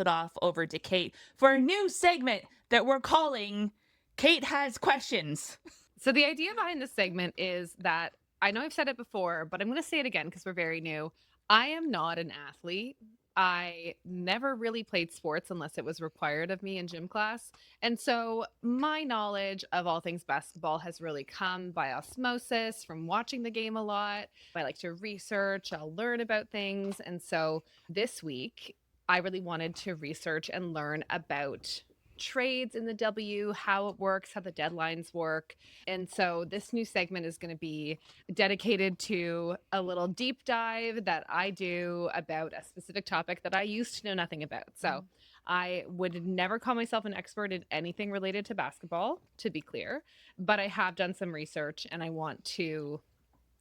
it off over to Kate for a new segment that we're calling Kate Has Questions. So the idea behind this segment is that I know I've said it before, but I'm going to say it again because we're very new. I am not an athlete. I never really played sports unless it was required of me in gym class. And so my knowledge of all things basketball has really come by osmosis from watching the game a lot. I like to research, I'll learn about things. And so this week, I really wanted to research and learn about trades in the W, how it works, how the deadlines work. And so this new segment is going to be dedicated to a little deep dive that I do about a specific topic that I used to know nothing about. So I would never call myself an expert in anything related to basketball, to be clear, but I have done some research and I want to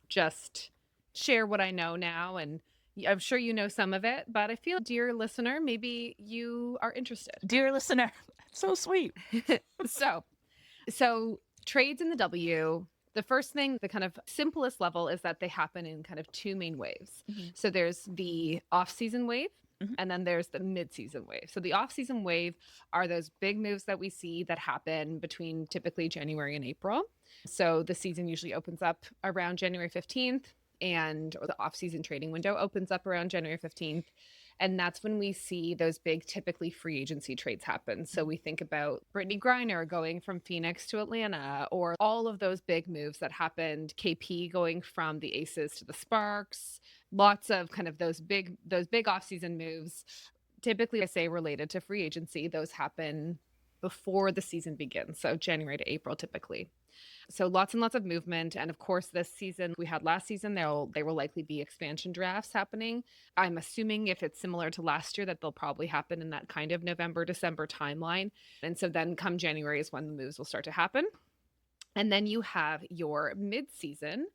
just share what I know now. And I'm sure you know some of it, but I feel, dear listener, maybe you are interested. Dear listener, so sweet. So trades in the W, the first thing, the kind of simplest level is that they happen in kind of two main waves. So there's the off-season wave, and then there's the mid-season wave. So the off-season wave are those big moves that we see that happen between typically January and April. So the season usually opens up around January 15th, or the off-season trading window opens up around January 15th. And that's when we see those big, typically free agency trades happen. So we think about Brittany Griner going from Phoenix to Atlanta, or all of those big moves that happened, KP going from the Aces to the Sparks, lots of kind of those big off-season moves, typically I say related to free agency. Those happen before the season begins. So January to April typically. So lots and lots of movement. And of course, this season we had last season, there will likely be expansion drafts happening. I'm assuming if it's similar to last year that they'll probably happen in that kind of November, December timeline. And so then come January is when the moves will start to happen. And then you have your mid-season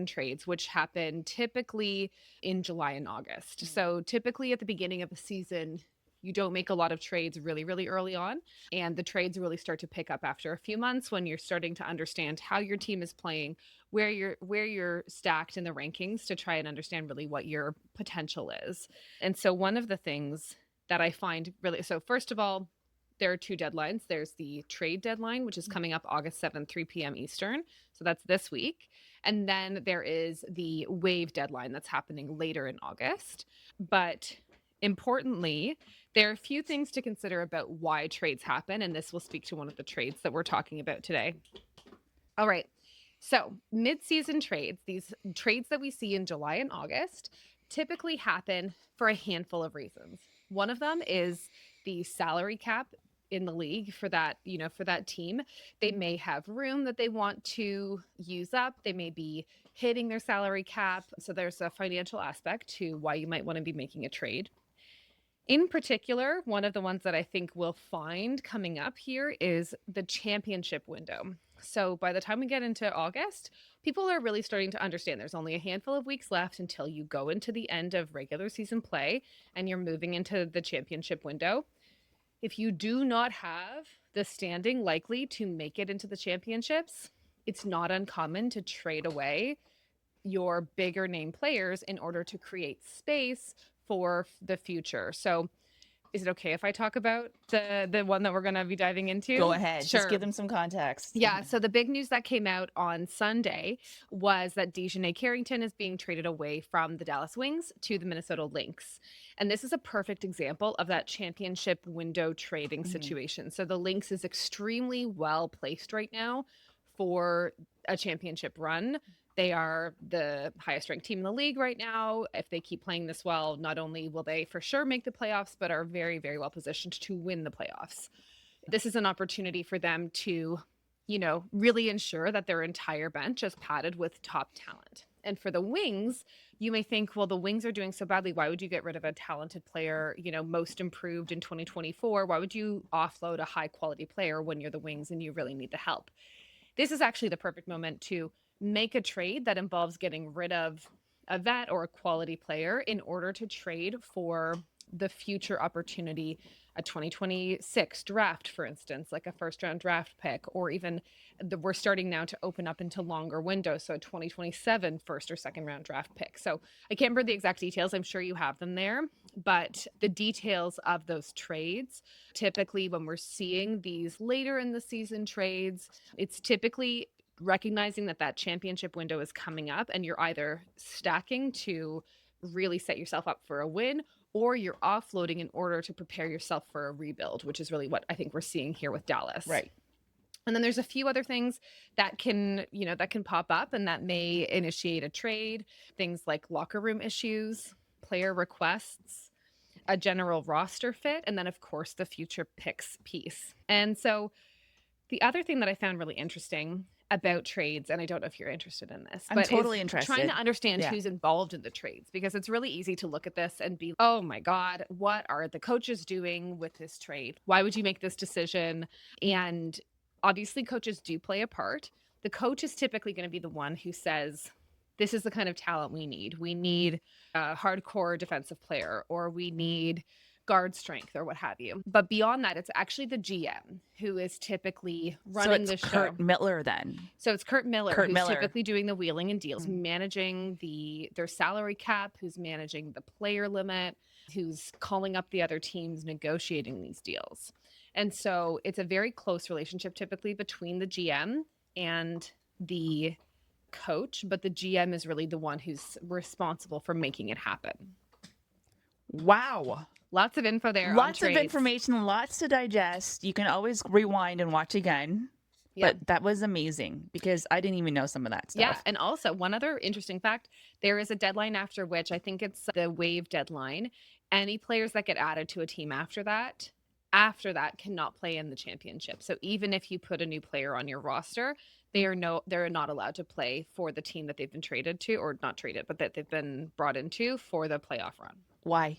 trades, which happen typically in July and August. So typically at the beginning of the season, you don't make a lot of trades really, really early on. And the trades really start to pick up after a few months when you're starting to understand how your team is playing, where you're stacked in the rankings to try and understand really what your potential is. And so one of the things that I find really, so first of all, there are two deadlines. There's the trade deadline, which is coming up August 7th, 3 p.m. Eastern. So that's this week. And then there is the wave deadline that's happening later in August. But importantly, there are a few things to consider about why trades happen, and this will speak to one of the trades that we're talking about today. All right. So mid-season trades, these trades that we see in July and August, typically happen for a handful of reasons. One of them is the salary cap in the league for that team. They may have room that they want to use up. They may be hitting their salary cap. So there's a financial aspect to why you might want to be making a trade. In particular, one of the ones that I think we'll find coming up here is the championship window. So by the time we get into August, people are really starting to understand there's only a handful of weeks left until you go into the end of regular season play and you're moving into the championship window. If you do not have the standing likely to make it into the championships, it's not uncommon to trade away your bigger name players in order to create space for the future. So is it okay if I talk about the one that we're going to be diving into? Go ahead. Sure. Just give them some context. Yeah. So the big news that came out on Sunday was that Dejanay Carrington is being traded away from the Dallas Wings to the Minnesota Lynx. And this is a perfect example of that championship window trading situation. So the Lynx is extremely well placed right now for a championship run. They are the highest ranked team in the league right now. If they keep playing this well, not only will they for sure make the playoffs, but are very, very well positioned to win the playoffs. This is an opportunity for them to, really ensure that their entire bench is padded with top talent. And for the Wings, you may think, well, the Wings are doing so badly. Why would you get rid of a talented player, most improved in 2024? Why would you offload a high quality player when you're the Wings and you really need the help? This is actually the perfect moment to make a trade that involves getting rid of a vet or a quality player in order to trade for the future opportunity, a 2026 draft, for instance, like a first round draft pick, or even we're starting now to open up into longer windows. So a 2027 first or second round draft pick. So I can't remember the exact details. I'm sure you have them there, But the details of those trades, typically when we're seeing these later in the season trades, it's typically recognizing that that championship window is coming up and you're either stacking to really set yourself up for a win, or you're offloading in order to prepare yourself for a rebuild, which is really what I think we're seeing here with Dallas. Right. And then there's a few other things that can pop up and that may initiate a trade. Things like locker room issues, player requests, a general roster fit, and then of course the future picks piece. And so the other thing that I found really interesting about trades, and I don't know if you're interested in this, I'm but totally is interested. trying to understand Yeah. who's involved in the trades, because it's really easy to look at this and be, oh my God, what are the coaches doing with this trade? Why would you make this decision? And obviously coaches do play a part. The coach is typically going to be the one who says, this is the kind of talent we need. We need a hardcore defensive player, or we need guard strength, or what have you. But beyond that, it's actually the GM who is typically running the show. Kurt Miller then. So it's Kurt Miller who's typically doing the wheeling and deals, managing their salary cap, who's managing the player limit, who's calling up the other teams, negotiating these deals. And so it's a very close relationship typically between the GM and the coach, but the GM is really the one who's responsible for making it happen. Wow. Lots of info there. Lots on of trades. information, lots to digest. You can always rewind and watch again. Yeah. But that was amazing because I didn't even know some of that stuff. Yeah. And also, one other interesting fact, there is a deadline after which I think it's the waive deadline. Any players that get added to a team after that cannot play in the championship. So even if you put a new player on your roster, they're not allowed to play for the team that they've been traded to, or not traded, but that they've been brought into for the playoff run. Why?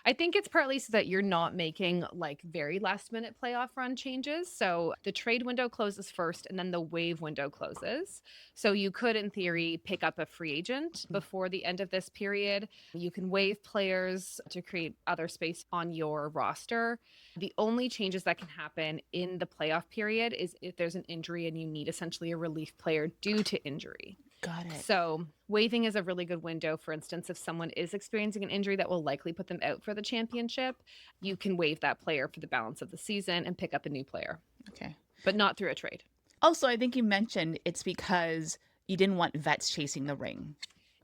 I think it's partly so that you're not making like very last minute playoff run changes. So the trade window closes first and then the waive window closes. So you could, in theory, pick up a free agent before the end of this period. You can waive players to create other space on your roster. The only changes that can happen in the playoff period is if there's an injury and you need essentially a relief player due to injury. Got it. So waiving is a really good window. For instance, if someone is experiencing an injury that will likely put them out for the championship, you can waive that player for the balance of the season and pick up a new player. Okay. But not through a trade. Also, I think you mentioned it's because you didn't want vets chasing the ring.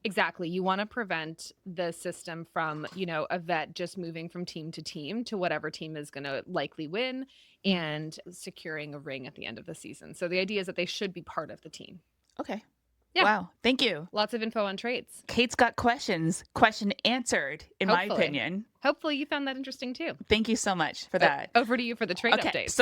Exactly. You want to prevent the system from, a vet just moving from team to team to whatever team is going to likely win and securing a ring at the end of the season. So the idea is that they should be part of the team. Okay. Yeah. Wow. Thank you. Lots of info on trades. Kate's got questions. Question answered, in my Hopefully. opinion. Hopefully you found that interesting too. Thank you so much for that. Over to you for the trade Okay. update. So